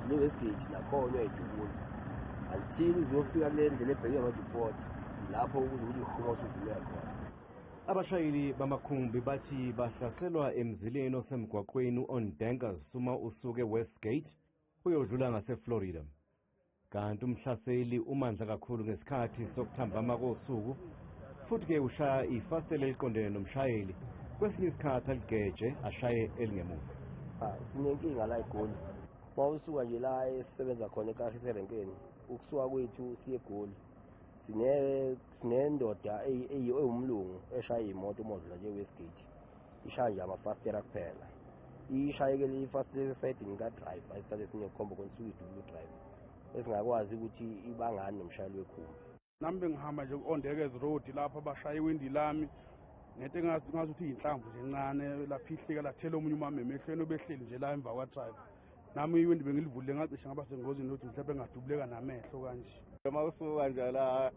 udlule ngesigidi nakhona uyayidubula until uzofika kule ndlela ebheke amadipoti lapho ukuze ukuthi uhuma usudluleka khona. Abashayeli bamakhumbi bathi bahlaselwa emzileni osemgwaqweni on-Dankers uma usuke Westgate uyodlula ngase-Florida. Kanti umhlaseli umandla kakhulu ngesikhathi sokuthambama kosuku, futhi-ke ushaya ifastela eliqondene nomshayeli, kwesinye isikhathi aligeje ashaye elingemuva. Sinenkinga la eGoli. Uma usuka nje la esisebenza khona eKahlisa erenkeni, ukusuka kwethu siye eGoli. Sinendoda umlungu eshaya imoto umodla nje Westgate. Ishaya nje amafastela kuphela. Ishayekele ifastela esayidini ka-driver esithathe sinekhombo konisuka idubula udriver. Esingakwazi ukuthi ibangani nomshayeli wekhumbi. Nami bengihamba nje ku-Ondekezi Road lapha abashaya iwindi lami. Nento engazi ukuthi inhlamvu nje encane laphihlika lathela omunye umama emehlweni obehleli nje la emva kwa-driver. Nami iwindi bengilivulile ngacishe ngaba sengozini ukuthi mhlawumbe engadubuleka namehlo kanje. Uma usuka nje la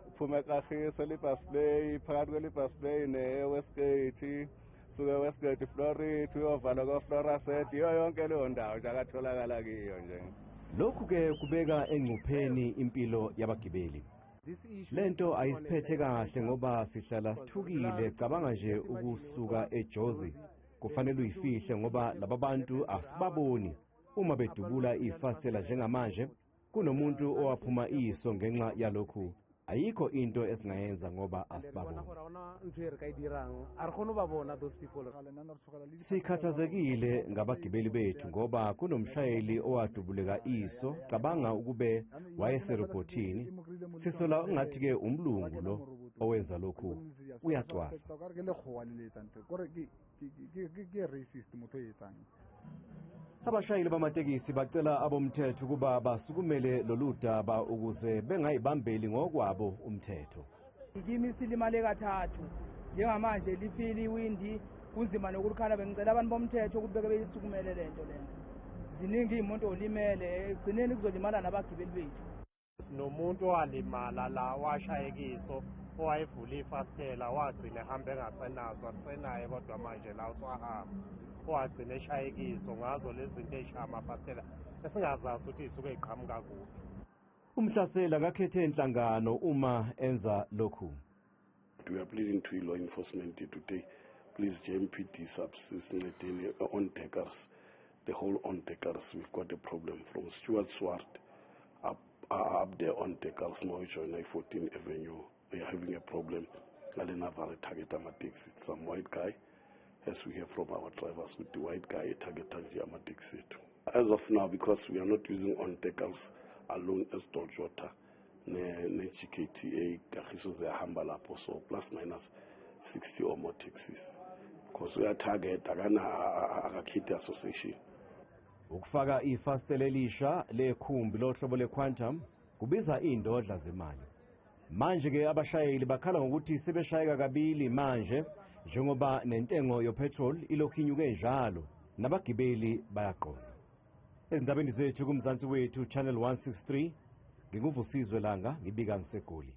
uphuma eKahlisa libus play phakathi kwelibus play ne-Westgate suke Westgate Florida uyovala ko-Floraset yonke leyo ndawo nje akatholakala kiyo nje. Lokhu-ke kubeka engcupheni impilo yabagibeli. Lento ayisiphethe kahle ngoba sihlala sithukile, cabanga nje ukusuka eJozi kufanele uyifihle ngoba laba bantu asibaboni uma bedubula ifastela njengamanje. Kunomuntu owaphuma iso ngenxa yalokhu. Ayikho into esingayenza ngoba asibaboni. Sikhathazekile ngabagibeli bethu ngoba kunomshayeli owadubuleka iso, cabanga ukube wayeserobotini. Sisola ungathi-ke umlungu lo owenza lokhu uyacwasa. Abashayeli bamatekisi bacela abomthetho ukuba basukumele lolu daba ukuze bengayibambeli ngokwabo umthetho. Kimi silimale kathathu njengamanje lifile iwindi kunzima nokulukhala. Bengicela abantu bomthetho ukuthi beke beyisukumele lento lento. Ziningi imoto olimele egcineni kuzolimala nabagibeli bethu. Sinomuntu owalimala la washayekiso owayevula ifastela wagcina ehambe engasenaso asenaye kodwa manje la uswahamba. Wagcina eshayekiso ngazo lezi zinto ezishaya amafastela esingazazi ukuthi isuke iqhamuka kuphi. Umhlaseli akakhethe inhlangano uma enza lokhu. We are pleading to law enforcement today. Please, JMPD subsidiary on takers, the whole on takers. We've got a problem from Stuart Swart up there on takers. Now join I-14 Avenue. We are having a problem. Alena target taxi. Some white guy, as we hear from our drivers, with the white guy target taxi. As of now, because we are not using on takers alone as Doljota, ne GKTA, Gahiso Hamba Lapo, so plus minus 60 or more taxis. Because we are target Agakiti Association. Ukufaka ifastela elisha lekhumbi lohlobo lequantum kubiza indodla zemali. Manje-ke abashayeli bakhala ngokuthi sebeshayeka kabili manje njengoba nentengo yopetrol ilokhu inyuke njalo nabagibeli bayaqoza. Ezindabeni zethu kumzansi wethu Channel 163 nginguvusizwe langa ngibika ngiseGoli.